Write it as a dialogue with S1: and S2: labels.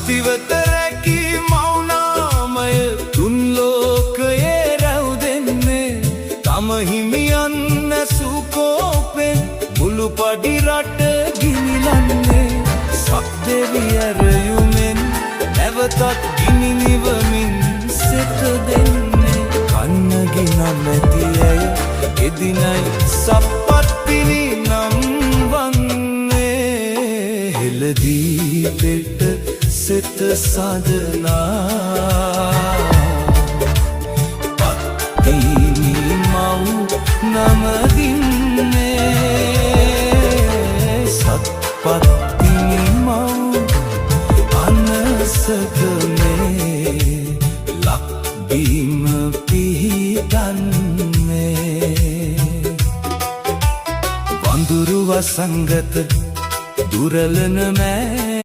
S1: පතිවත රැකී මෞනාමය තුන් ලෝකයේ රැව් දෙන්නේ තම හිමියන් නැසූකෝපෙන් මුළු පඩි රට ගිනිලන්නේ සක්දෙවි ඇරයුමෙන් නැවතත් ගිනි නිවමින් සෙත දෙන්නේ කන්නගි නමැති ඇය එදිනයි සප්පත්තිනි නම් වන්නේ හෙළදීපෙට සෙත සදනා පත්තිනි මව් නමදින්නේ සත්පත්තිනි මව් අනසකමේ ලක්බීම පිහිටන්නේ වඳුරු වසංගත දුරලන මෑ